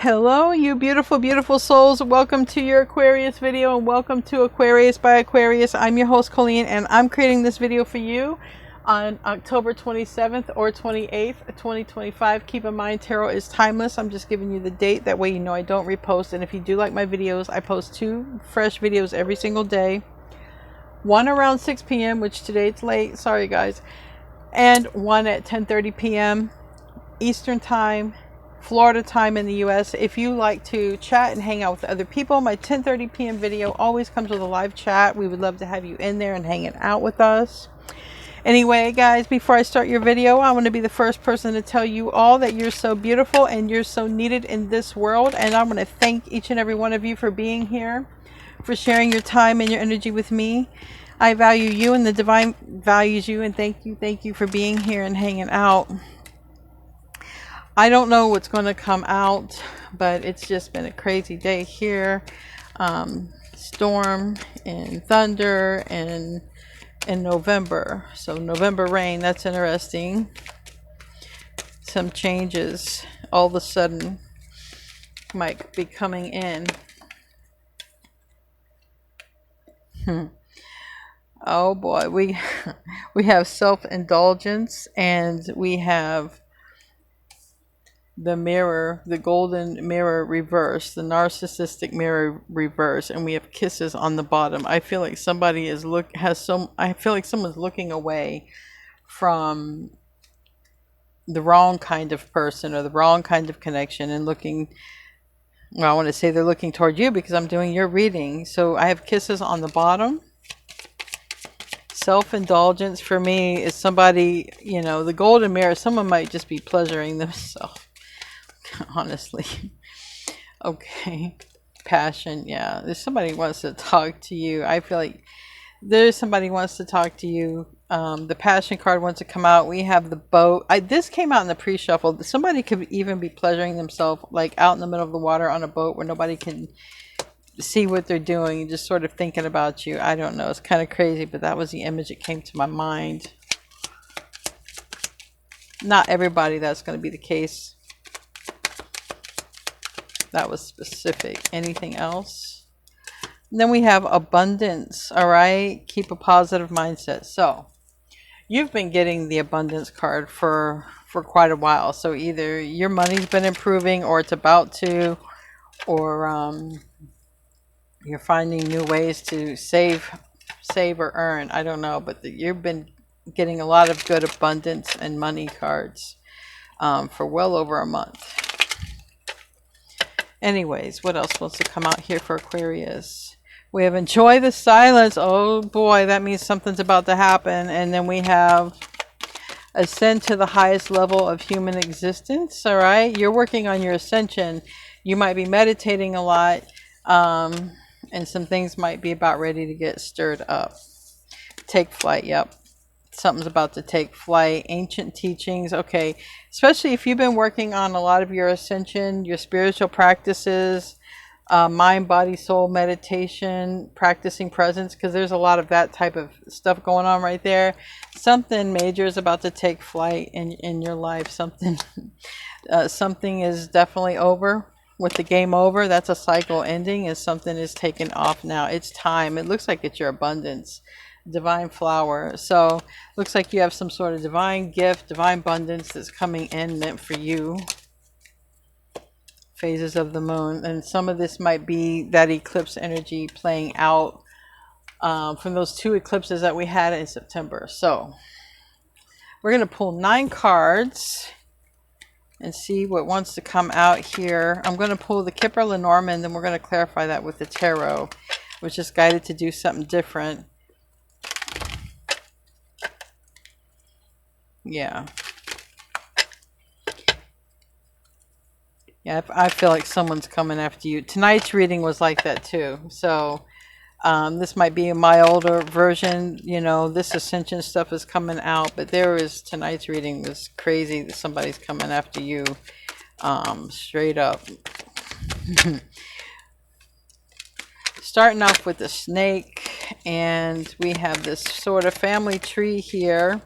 Hello, you beautiful, beautiful souls. Welcome to your Aquarius video and welcome to Aquarius by Aquarius. I'm your host, Colleen, and I'm creating this video for you on October 27th or 28th, 2025. Keep in mind, tarot is timeless. I'm just giving you the date. That way you know I don't repost. And if you do like my videos, I post 2 fresh videos every single day. One around 6 p.m., which today it's late. Sorry, guys. And one at 10:30 p.m. Eastern Time, Florida time in the US. If you like to chat and hang out with other people, my 10:30 p.m. video always comes with a live chat. We would love to have you in there and hanging out with us. Anyway, guys, before I start your video, I want to be the first person to tell you all that you're so beautiful and you're so needed in this world. And I want to thank each and every one of you for being here, for sharing your time and your energy with me. I value you and the divine values you, and thank you for being here and hanging out. I don't know what's going to come out, but it's just been a crazy day here. Storm and thunder and in November. So November rain, that's interesting. Some changes all of a sudden might be coming in. Oh boy, we have self-indulgence, and we have the mirror, the golden mirror reverse, the narcissistic mirror reverse, and we have kisses on the bottom. I feel like somebody is I feel like someone's looking away from the wrong kind of person or the wrong kind of connection and looking, well, I want to say they're looking toward you because I'm doing your reading. So I have kisses on the bottom. Self-indulgence for me is somebody, you know, the golden mirror, someone might just be pleasuring themselves. Honestly. Okay. Passion. Yeah. There's somebody who wants to talk to you. I feel like there's somebody who wants to talk to you. The passion card wants to come out. We have the boat. This came out in the pre-shuffle. Somebody could even be pleasuring themselves like out in the middle of the water on a boat where nobody can see what they're doing, just sort of thinking about you. I don't know. It's kind of crazy, but that was the image that came to my mind. Not everybody that's going to be the case. That was specific. Anything else? And then we have abundance. All right. Keep a positive mindset. So you've been getting the abundance card for quite a while. So either your money's been improving or it's about to, or you're finding new ways to save or earn. I don't know, but you've been getting a lot of good abundance and money cards for well over a month. Anyways, what else wants to come out here for Aquarius? We have enjoy the silence. Oh boy, that means something's about to happen. And then we have ascend to the highest level of human existence. All right, you're working on your ascension. You might be meditating a lot, and some things might be about ready to get stirred up. Take flight. Yep. Something's about to take flight. Ancient teachings. Okay. Especially if you've been working on a lot of your ascension, your spiritual practices, mind, body, soul meditation, practicing presence, because there's a lot of that type of stuff going on right there. Something major is about to take flight in your life. Something is definitely over. With the game over, that's a cycle ending, as something is taken off now. It's time. It looks like it's your abundance. Divine flower. So looks like you have some sort of divine gift, divine abundance that's coming in meant for you. Phases of the moon, and some of this might be that eclipse energy playing out from those 2 eclipses that we had in September. So we're going to pull 9 cards and see what wants to come out here. I'm going to pull the Kipper Lenormand, then we're going to clarify that with the tarot, which is guided to do something different. Yeah. Yeah, I feel like someone's coming after you. Tonight's reading was like that too. So this might be a milder version. You know, this ascension stuff is coming out. But tonight's reading was crazy that somebody's coming after you. Straight up. Starting off with the snake. And we have this sort of family tree here.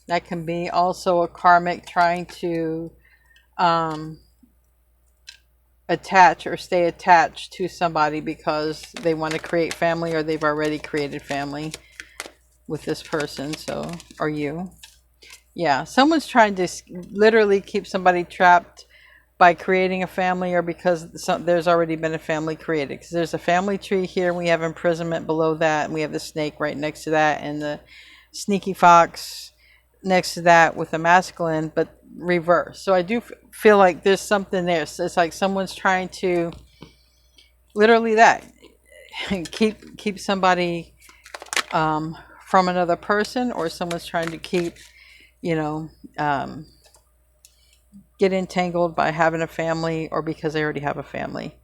That can be also a karmic trying to attach or stay attached to somebody because they want to create family, or they've already created family with this person. So, or you. Yeah, someone's trying to literally keep somebody trapped by creating a family, or because there's already been a family created. Because there's a family tree here, and we have imprisonment below that, and we have the snake right next to that, and the sneaky fox next to that with the masculine, but reverse. So I do feel like there's something there. So it's like someone's trying to literally that keep somebody from another person, or someone's trying to keep, you know, get entangled by having a family, or because they already have a family.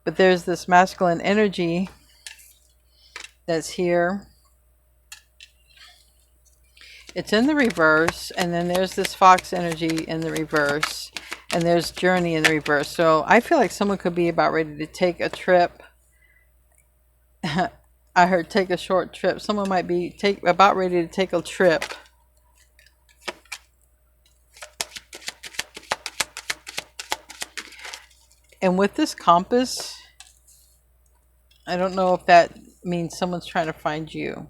But there's this masculine energy that's here. It's in the reverse, and then there's this fox energy in the reverse, and there's journey in the reverse. So I feel like someone could be about ready to take a trip. I heard take a short trip. Someone might be about ready to take a trip. And with this compass, I don't know if that means someone's trying to find you.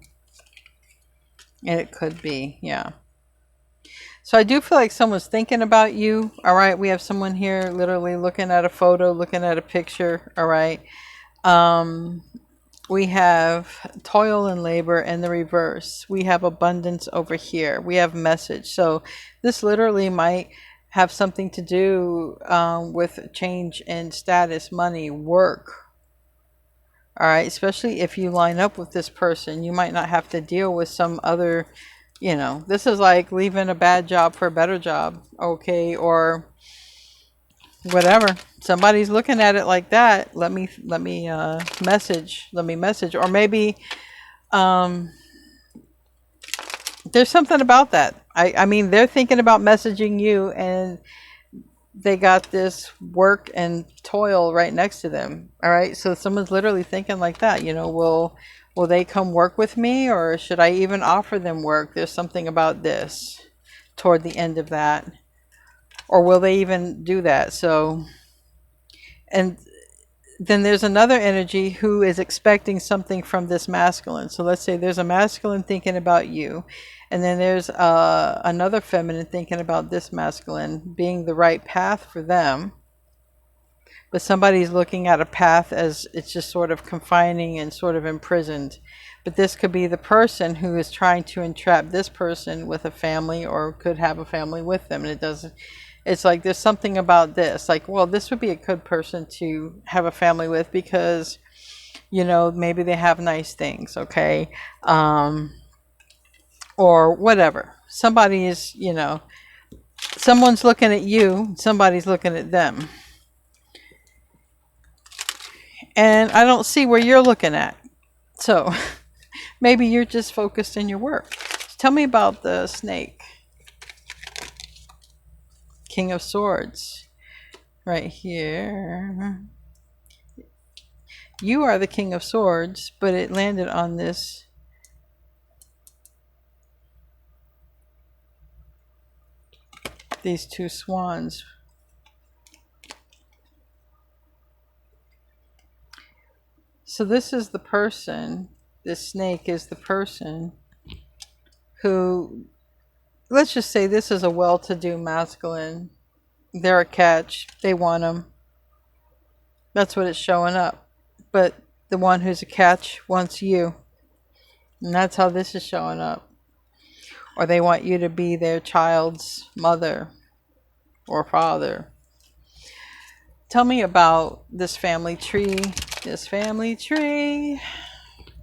And it could be, yeah. So I do feel like someone's thinking about you. All right, we have someone here literally looking at a photo, looking at a picture. All right. We have toil and labor in the reverse. We have abundance over here. We have message. So this literally might have something to do with change in status, money, work. All right, especially if you line up with this person, you might not have to deal with some other, you know, this is like leaving a bad job for a better job, okay, or whatever. Somebody's looking at it like that. Let me message, or maybe there's something about that. I mean, they're thinking about messaging you, and they got this work and toil right next to them. All right, so someone's literally thinking like that, you know, will they come work with me, or should I even offer them work? There's something about this toward the end of that, or will they even do that? So, and then there's another energy who is expecting something from this masculine. So let's say there's a masculine thinking about you, and then there's another feminine thinking about this masculine being the right path for them. But somebody's looking at a path as it's just sort of confining and sort of imprisoned. But this could be the person who is trying to entrap this person with a family, or could have a family with them. And it doesn't, it's like there's something about this. Like, well, this would be a good person to have a family with because, you know, maybe they have nice things, okay? Or whatever. Somebody is, you know, someone's looking at you, somebody's looking at them. And I don't see where you're looking at. So maybe you're just focused in your work. Tell me about the snake. King of Swords. Right here. You are the King of Swords, but it landed on this. These two swans. So this is the person, this snake is the person who, let's just say this is a well-to-do masculine. They're a catch. They want them. That's what it's showing up. But the one who's a catch wants you. And that's how this is showing up. Or they want you to be their child's mother or father. Tell me about this family tree. This family tree.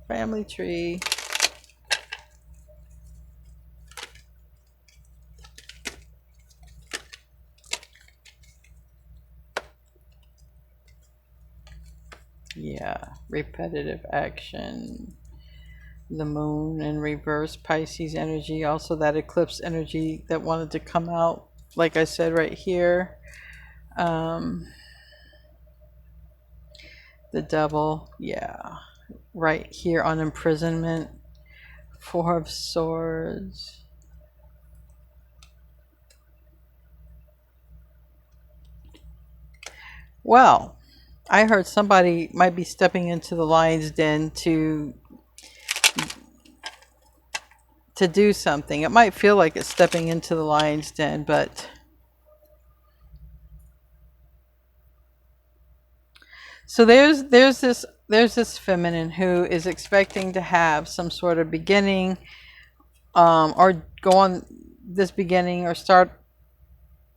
Family tree. Yeah, repetitive action. The moon in reverse, Pisces energy, also that eclipse energy that wanted to come out, like I said right here. The devil, yeah, right here on imprisonment. Four of Swords. Well, I heard somebody might be stepping into the lion's den to do something. It might feel like it's stepping into the lion's den, but so there's this feminine who is expecting to have some sort of beginning, or go on this beginning, or start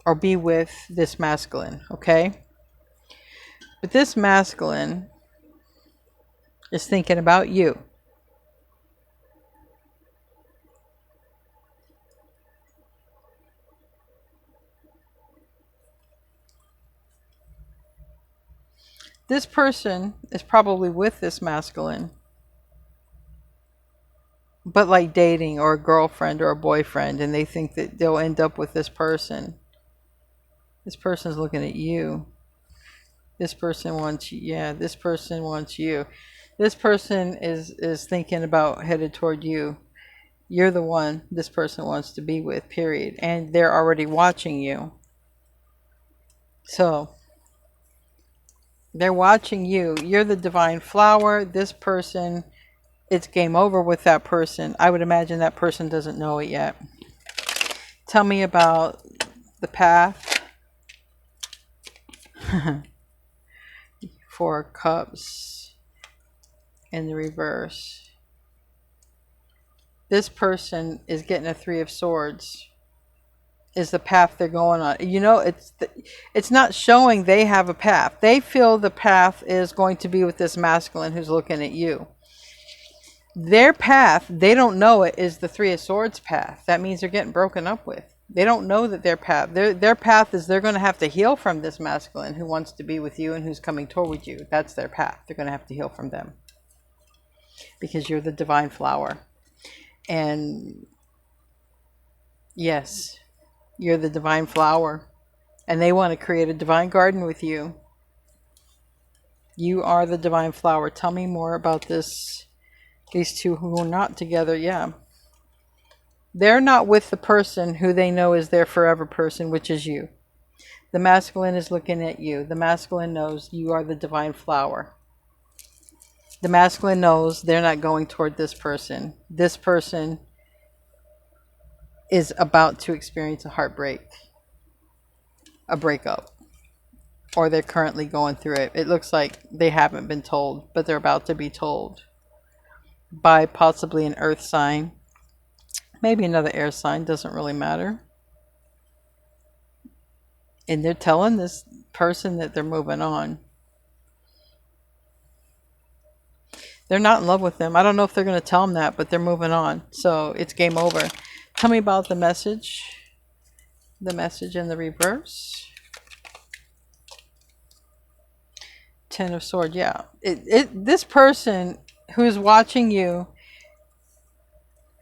or be with this masculine, okay? But this masculine is thinking about you. This person is probably with this masculine, but like dating, or a girlfriend or a boyfriend, and they think that they'll end up with this person. This person's looking at you. This person wants you. Yeah, this person wants you. This person is thinking about headed toward you. You're the one this person wants to be with, period. And they're already watching you. So they're watching you. You're the divine flower. This person, it's game over with that person. I would imagine that person doesn't know it yet. Tell me about the path. 4 Cups in the reverse. This person is getting a 3 of Swords. Is the path they're going on. You know, it's not showing they have a path. They feel the path is going to be with this masculine who's looking at you. Their path, they don't know it, is the 3 of Swords path. That means they're getting broken up with. They don't know that their path is they're going to have to heal from this masculine who wants to be with you and who's coming toward you. That's their path. They're going to have to heal from them. Because you're the divine flower. And yes, you're the divine flower, and they want to create a divine garden with you. You are the divine flower. Tell me more about this. These two who are not together. Yeah. They're not with the person who they know is their forever person, which is you. The masculine is looking at you. The masculine knows you are the divine flower. The masculine knows they're not going toward this person. This person is about to experience a heartbreak, a breakup, or they're currently going through it. It looks like they haven't been told, but they're about to be told by possibly an earth sign, maybe another air sign, doesn't really matter. And they're telling this person that they're moving on. They're not in love with them. I don't know if they're going to tell them that, but they're moving on. So it's game over. Tell me about the message. The message in the reverse. 10 of Swords. Yeah. This person who's watching you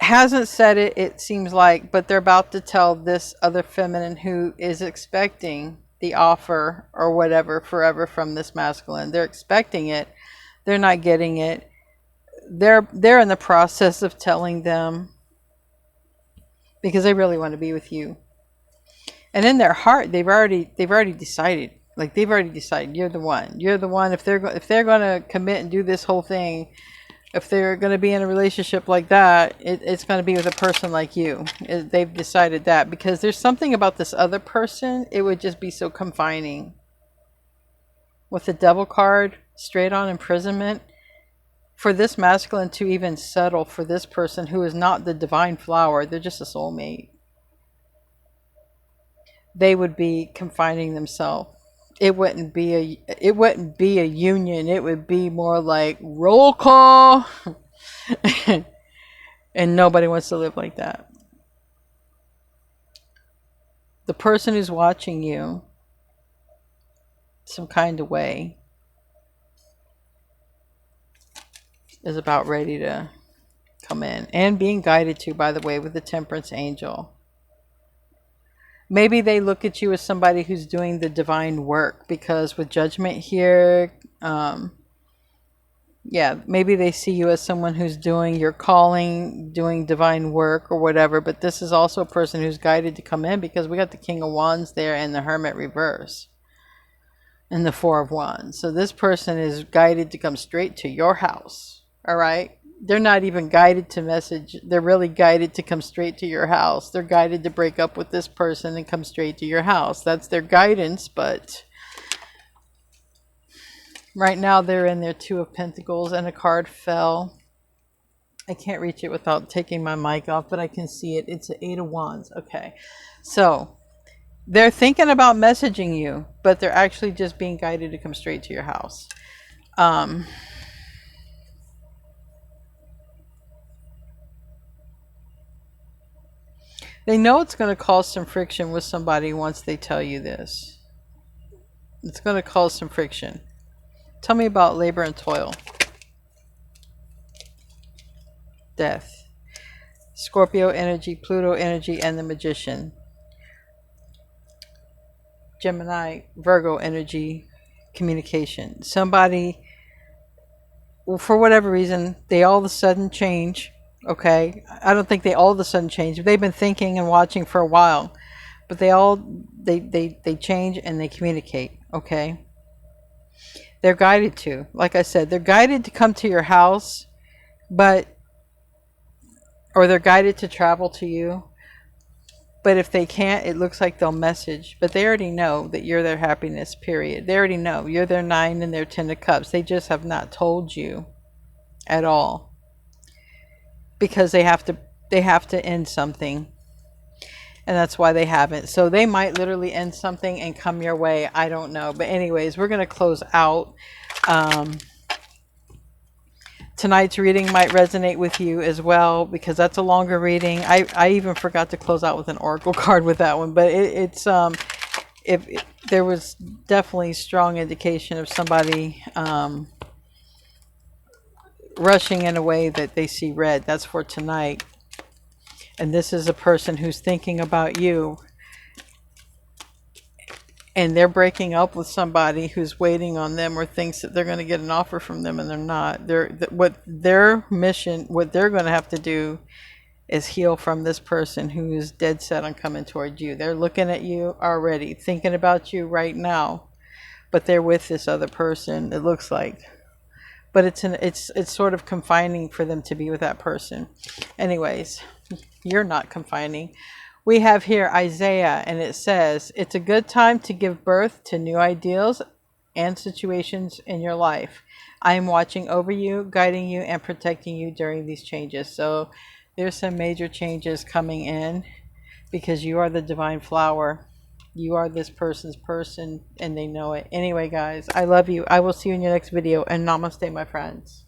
hasn't said it, it seems like, but they're about to tell this other feminine who is expecting the offer or whatever forever from this masculine. They're expecting it. They're not getting it. They're in the process of telling them, because they really want to be with you. And in their heart, they've already decided. Like, they've already decided you're the one. You're the one. If they're going to commit and do this whole thing, if they're going to be in a relationship like that, it's going to be with a person like you. They've decided that, because there's something about this other person. It would just be so confining. With the Devil card, straight on imprisonment. For this masculine to even settle for this person who is not the divine flower, they're just a soulmate. They would be confining themselves. It wouldn't be a union. It would be more like roll call. And nobody wants to live like that. The person who's watching you some kind of way is about ready to come in, and being guided to, by the way, with the Temperance Angel. Maybe they look at you as somebody who's doing the divine work, because with Judgment here, yeah, maybe they see you as someone who's doing your calling, doing divine work or whatever, but this is also a person who's guided to come in, because we got the King of Wands there and the Hermit reverse. and the Four of Wands. So this person is guided to come straight to your house. All right. They're not even guided to message. They're really guided to come straight to your house. They're guided to break up with this person and come straight to your house. That's their guidance. But right now they're in their Two of Pentacles and a card fell. I can't reach it without taking my mic off, but I can see it. It's an Eight of Wands. Okay. So they're thinking about messaging you, but they're actually just being guided to come straight to your house. They know it's going to cause some friction with somebody once they tell you this. It's going to cause some friction. Tell me about labor and toil. Death. Scorpio energy, Pluto energy, and the Magician. Gemini, Virgo energy, communication. Somebody, for whatever reason, they all of a sudden change. Okay, I don't think they all of a sudden change. They've been thinking and watching for a while, but they change and they communicate. Okay, they're guided to, like I said, they're guided to come to your house, or they're guided to travel to you. But if they can't, it looks like they'll message. But they already know that you're their happiness, period. They already know you're their Nine and their Ten of Cups. They just have not told you at all. Because they have to end something. And that's why they haven't. So they might literally end something and come your way. I don't know. But anyways, we're going to close out. Tonight's reading might resonate with you as well, because that's a longer reading. I even forgot to close out with an oracle card with that one, but if there was definitely strong indication of somebody rushing in a way that they see red. That's for tonight. And this is a person who's thinking about you. And they're breaking up with somebody who's waiting on them or thinks that they're going to get an offer from them, and they're not. What their mission, what they're going to have to do is heal from this person who is dead set on coming toward you. They're looking at you already, thinking about you right now, but they're with this other person, it looks like. But it's sort of confining for them to be with that person. Anyways, you're not confining. We have here Isaiah, and it says, it's a good time to give birth to new ideals and situations in your life. I am watching over you, guiding you, and protecting you during these changes. So there's some major changes coming in, because you are the divine flower. You are this person's person, and they know it. Anyway, guys, I love you. I will see you in your next video, and namaste, my friends.